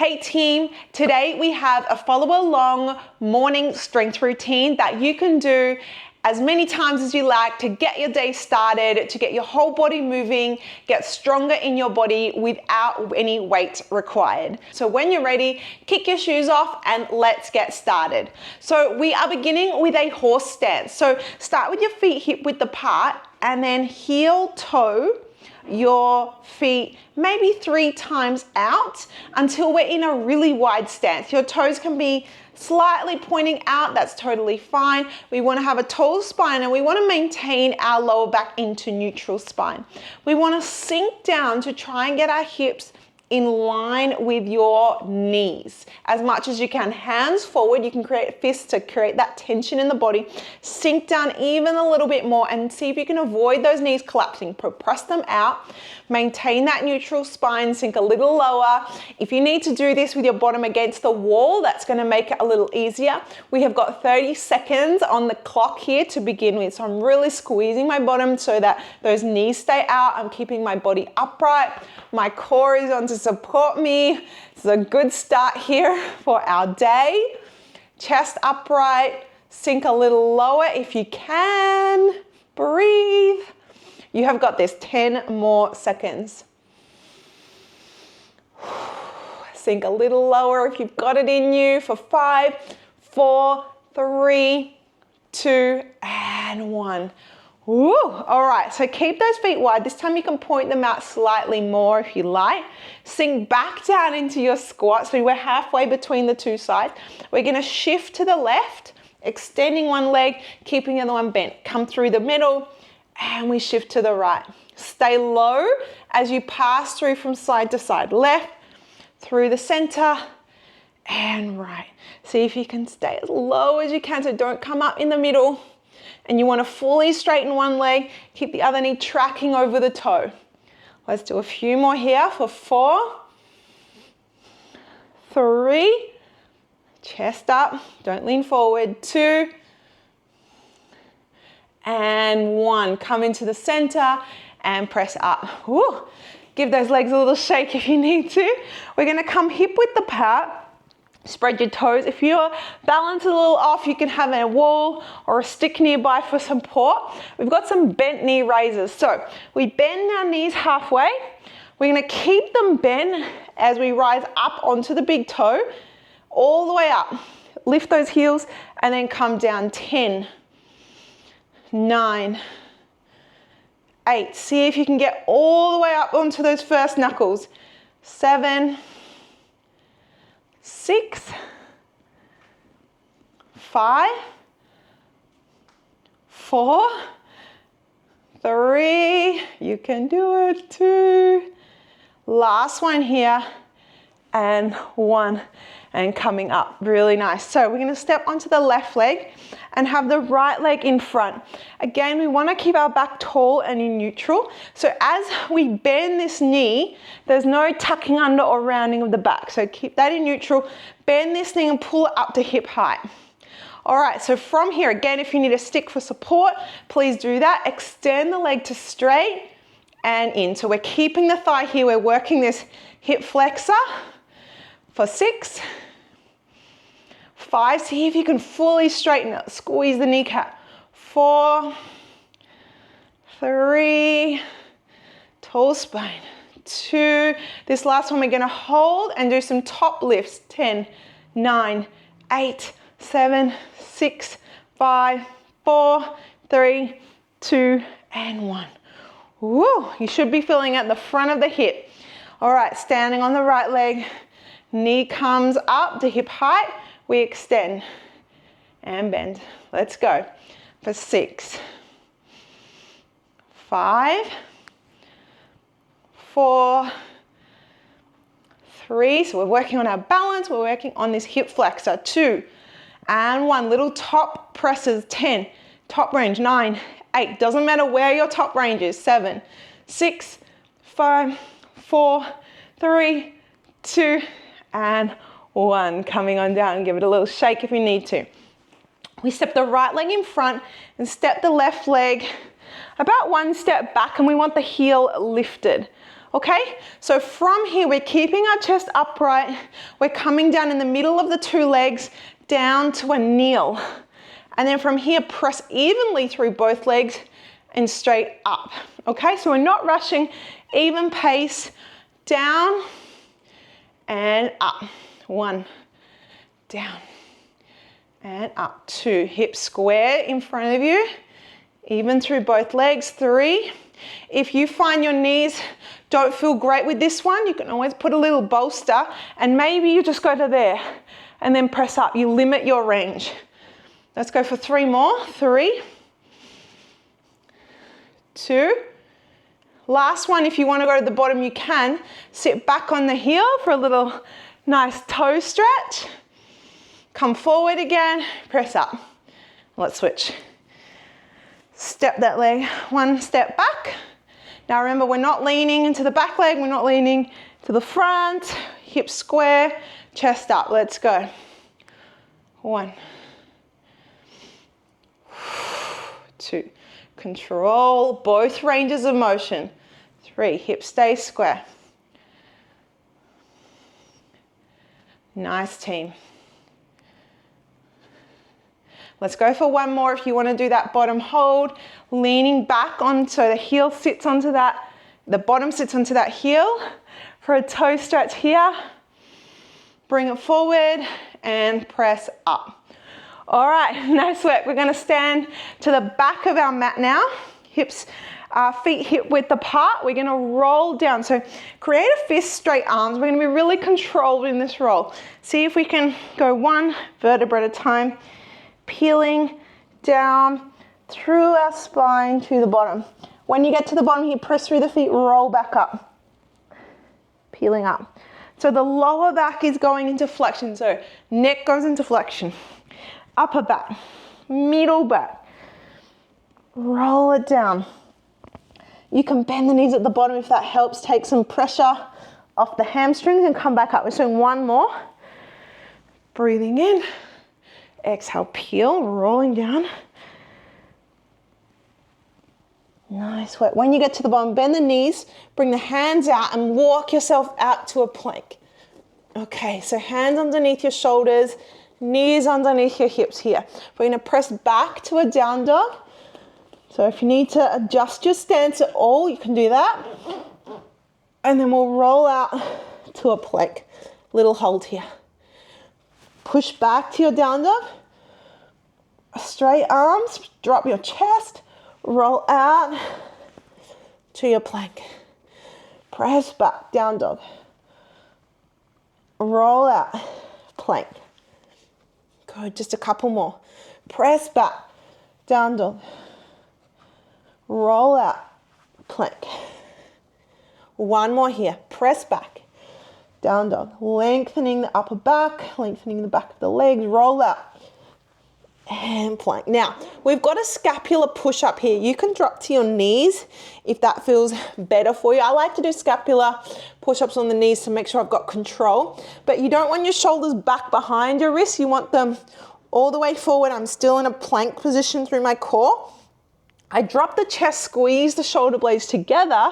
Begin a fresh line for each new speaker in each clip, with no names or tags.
Hey team, today we have a follow along morning strength routine that you can do as many times as you like to get your day started, to get your whole body moving, get stronger in your body without any weight required. So when you're ready, kick your shoes off and let's get started. So we are beginning with a horse stance. So start with your feet hip width apart and then heel toe your feet maybe 3 times out until we're in a really wide stance. Your toes can be slightly pointing out, that's totally fine. We want to have a tall spine and we want to maintain our lower back into neutral spine. We want to sink down to try and get our hips in line with your knees as much as you can. Hands forward, you can create fists to create that tension in the body. Sink down even a little bit more and see if you can avoid those knees collapsing. Press them out, maintain that neutral spine, sink a little lower. If you need to do this with your bottom against the wall, that's gonna make it a little easier. We have got 30 seconds on the clock here to begin with. So I'm really squeezing my bottom so that those knees stay out. I'm keeping my body upright. My core is on to support me. It's a good start here for our day. Chest upright, sink a little lower if you can. Breathe. You have got this, 10 more seconds. Sink a little lower if you've got it in you for 5, 4, 3, 2, and 1. Woo. All right, so keep those feet wide. This time you can point them out slightly more if you like. Sink back down into your squat. So we're halfway between the two sides. We're gonna shift to the left, extending one leg, keeping the other one bent. Come through the middle, and we shift to the right. Stay low as you pass through from side to side. Left, through the center, and right. See if you can stay as low as you can, so don't come up in the middle. And you want to fully straighten one leg, keep the other knee tracking over the toe. Let's do a few more here for 4, 3, chest up, don't lean forward, 2, and 1. Come into the center and press up. Woo. Give those legs a little shake if you need to. We're gonna come hip width apart. Spread your toes. If your balance is a little off, you can have a wall or a stick nearby for support. We've got some bent knee raises. So we bend our knees halfway. We're gonna keep them bent as we rise up onto the big toe, all the way up. Lift those heels and then come down. 10, 9, 8. See if you can get all the way up onto those first knuckles. 7, 6, 5, 4, 3, you can do it, 2, last one here, and 1, and coming up, really nice. So we're gonna step onto the left leg and have the right leg in front. Again, we wanna keep our back tall and in neutral. So as we bend this knee, there's no tucking under or rounding of the back. So keep that in neutral, bend this knee and pull it up to hip height. All right, so from here, again, if you need a stick for support, please do that. Extend the leg to straight and in. So we're keeping the thigh here, we're working this hip flexor for 6, 5, see if you can fully straighten it, squeeze the kneecap. 4, 3, tall spine. 2, this last one we're gonna hold and do some top lifts. 10, 9, 8, 7, 6, 5, 4, 3, 2, and 1. Woo, you should be feeling at the front of the hip. All right, standing on the right leg, knee comes up to hip height, we extend and bend. Let's go for 6, 5, 4, 3. So we're working on our balance. We're working on this hip flexor. 2 and 1. Little top presses. 10. Top range. 9, 8. Doesn't matter where your top range is. 7, 6, 5, 4, 3, 2, and 1. Coming on down. Give it a little shake if you need to. We step the right leg in front and step the left leg about 1 step back, and we want the heel lifted. Okay, so from here, we're keeping our chest upright. We're coming down in the middle of the two legs, down to a kneel. And then from here, press evenly through both legs and straight up. Okay, so we're not rushing, even pace, down and up. 1, down and up. 2, hips square in front of you, even through both legs. 3. If you find your knees don't feel great with this one, you can always put a little bolster and maybe you just go to there and then press up. You limit your range. Let's go for 3 more. 3, 2. Last one, if you want to go to the bottom, you can. Sit back on the heel for a little nice toe stretch. Come forward again, press up. Let's switch. Step that leg 1 step back. Now remember, we're not leaning into the back leg, we're not leaning to the front. Hips square, chest up. Let's go. 1, 2. Control both ranges of motion. 3, hips stay square. Nice, team. Let's go for 1 more if you want to do that bottom hold, leaning back on so the heel sits onto that, the bottom sits onto that heel for a toe stretch here. Bring it forward and press up. All right, nice work. We're going to stand to the back of our mat now. Hips, feet hip width apart. We're going to roll down. So create a fist, straight arms. We're going to be really controlled in this roll. See if we can go 1 vertebra at a time, peeling down through our spine to the bottom. When you get to the bottom here, press through the feet, roll back up, peeling up. So the lower back is going into flexion. So neck goes into flexion. Upper back, middle back, roll it down. You can bend the knees at the bottom if that helps. Take some pressure off the hamstrings and come back up. We're doing 1 more. Breathing in, exhale, peel, rolling down. Nice work. When you get to the bottom, bend the knees, bring the hands out and walk yourself out to a plank. Okay, so hands underneath your shoulders, knees underneath your hips here. We're going to press back to a down dog. So if you need to adjust your stance at all, you can do that. And then we'll roll out to a plank. Little hold here. Push back to your down dog. Straight arms, drop your chest, roll out to your plank. Press back, down dog. Roll out, plank. Good, just a couple more. Press back, down dog. Roll out, plank. 1 more here. Press back, down dog. Lengthening the upper back, lengthening the back of the legs. Roll out and plank. Now, we've got a scapular push-up here. You can drop to your knees if that feels better for you. I like to do scapular push-ups on the knees to make sure I've got control. But you don't want your shoulders back behind your wrists. You want them all the way forward. I'm still in a plank position through my core. I drop the chest, squeeze the shoulder blades together,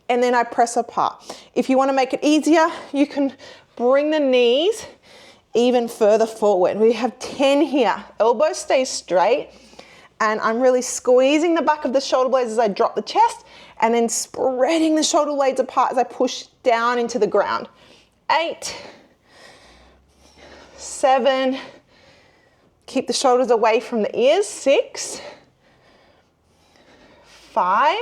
and then I press apart. If you want to make it easier, you can bring the knees even further forward. We have 10 here. Elbows stay straight, and I'm really squeezing the back of the shoulder blades as I drop the chest, and then spreading the shoulder blades apart as I push down into the ground. 8, 7, keep the shoulders away from the ears. 6, 5,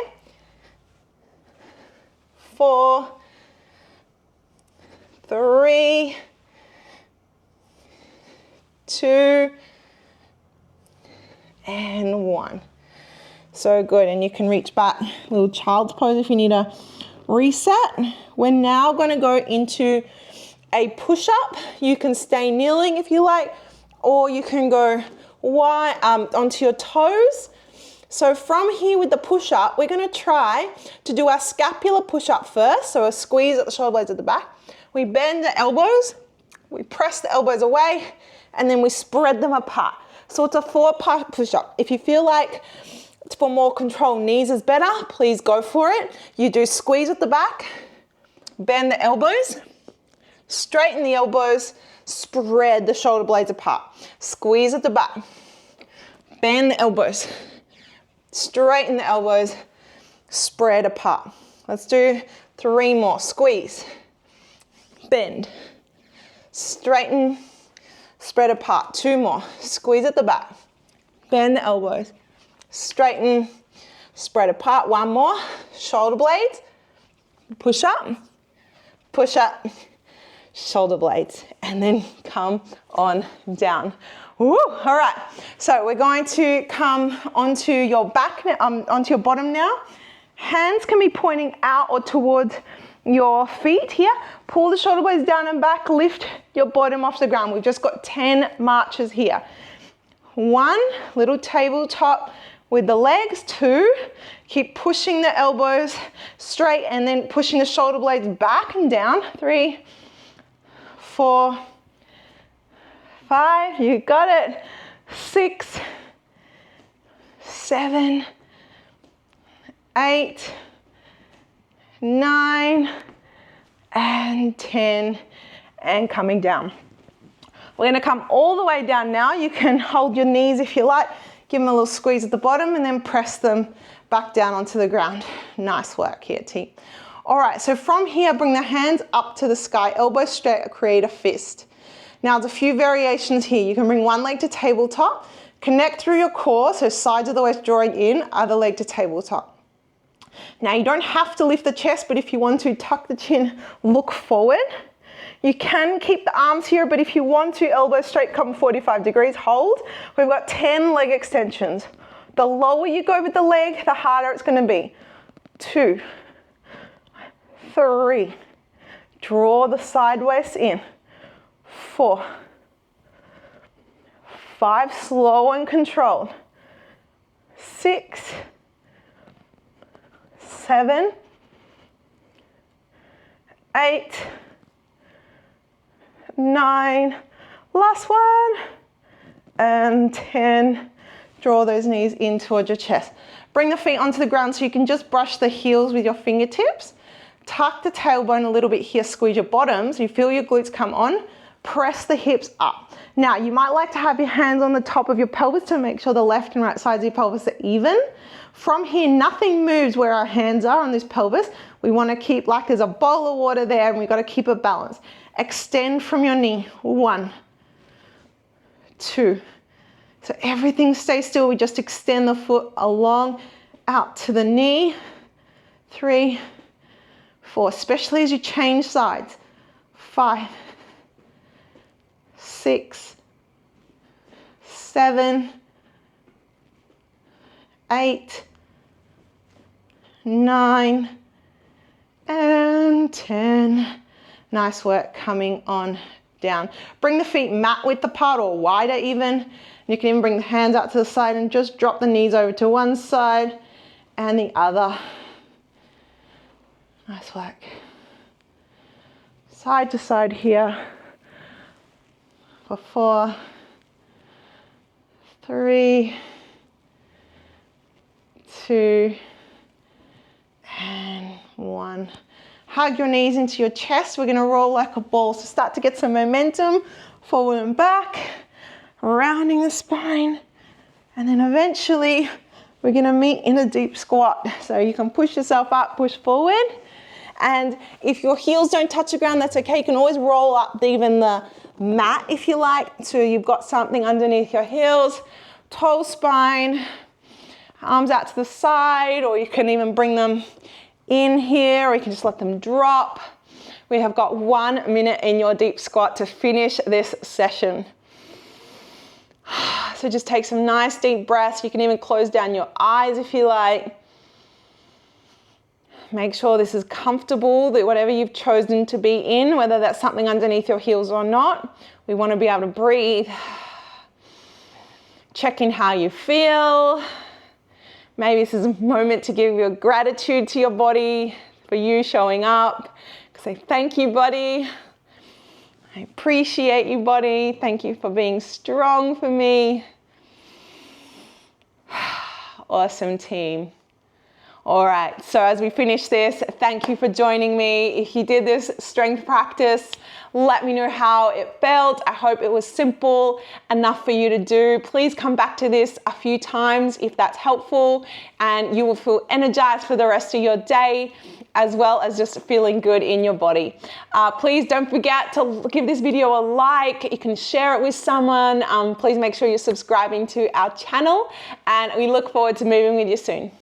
4, 3, 2, and 1. So good, and you can reach back, little child's pose if you need a reset. We're now going to go into a push-up. You can stay kneeling if you like, or you can go wide onto your toes. So from here with the push-up, we're going to try to do our scapular push-up first. So a squeeze at the shoulder blades at the back. We bend the elbows, we press the elbows away, and then we spread them apart. So it's a 4-part push-up. If you feel like it's for more control, knees is better, please go for it. You do squeeze at the back, Bend the elbows, straighten the elbows, spread the shoulder blades apart. Squeeze at the back. Bend the elbows, straighten the elbows, spread apart. Let's do 3 more. Squeeze, bend, straighten, spread apart. 2 more. Squeeze at the back, bend the elbows, straighten, spread apart. 1 more. Shoulder blades, push up, shoulder blades, and then come on down. Woo, all right, so we're going to come onto your back, onto your bottom now. Hands can be pointing out or towards your feet here. Pull the shoulder blades down and back, lift your bottom off the ground. We've just got 10 marches here. 1, little tabletop with the legs. 2, keep pushing the elbows straight and then pushing the shoulder blades back and down. 3, 4, 5, you got it. 6, 7, 8, 9, and 10, and coming down. We're gonna come all the way down now. You can hold your knees if you like, give them a little squeeze at the bottom and then press them back down onto the ground. Nice work here, team. All right, so from here, bring the hands up to the sky, elbows straight, create a fist. Now there's a few variations here. You can bring one leg to tabletop, connect through your core, so sides of the waist drawing in, other leg to tabletop. Now you don't have to lift the chest, but if you want to, tuck the chin, look forward. You can keep the arms here, but if you want to, elbows straight, come 45 degrees, hold. We've got 10 leg extensions. The lower you go with the leg, the harder it's gonna be. 2, 3, draw the side waist in. 4, 5, slow and controlled. 6, 7, 8, 9, last one, and 10. Draw those knees in towards your chest. Bring the feet onto the ground so you can just brush the heels with your fingertips. Tuck the tailbone a little bit here, squeeze your bottoms. You feel your glutes come on. Press the hips up. Now, you might like to have your hands on the top of your pelvis to make sure the left and right sides of your pelvis are even. From here, nothing moves where our hands are on this pelvis. We want to keep like there's a bowl of water there and we've got to keep it balanced. Extend from your knee. 1, 2. So everything stays still. We just extend the foot along out to the knee. 3, 4, especially as you change sides. 5, 6, 7, 8, 9, and 10. Nice work coming on down. Bring the feet mat width apart or wider even. You can even bring the hands out to the side and just drop the knees over to one side and the other. Nice work. Side to side here for 4, 3, 2, and 1. Hug your knees into your chest. We're going to roll like a ball. So start to get some momentum forward and back, rounding the spine. And then eventually we're going to meet in a deep squat. So you can push yourself up, push forward. And if your heels don't touch the ground, that's okay. You can always roll up even the mat if you like. So you've got something underneath your heels. Tall spine, arms out to the side, or you can even bring them in here, or you can just let them drop. We have got 1 minute in your deep squat to finish this session. So just take some nice deep breaths. You can even close down your eyes if you like. Make sure this is comfortable, that whatever you've chosen to be in, whether that's something underneath your heels or not, we want to be able to breathe. Check in how you feel. Maybe this is a moment to give your gratitude to your body for you showing up. Say, thank you, body. I appreciate you, body. Thank you for being strong for me. Awesome, team. All right, so as we finish this, thank you for joining me. If you did this strength practice, let me know how it felt. I hope it was simple enough for you to do. Please come back to this a few times if that's helpful, and you will feel energized for the rest of your day, as well as just feeling good in your body. Please don't forget to give this video a like. You can share it with someone. Please make sure you're subscribing to our channel, and we look forward to moving with you soon.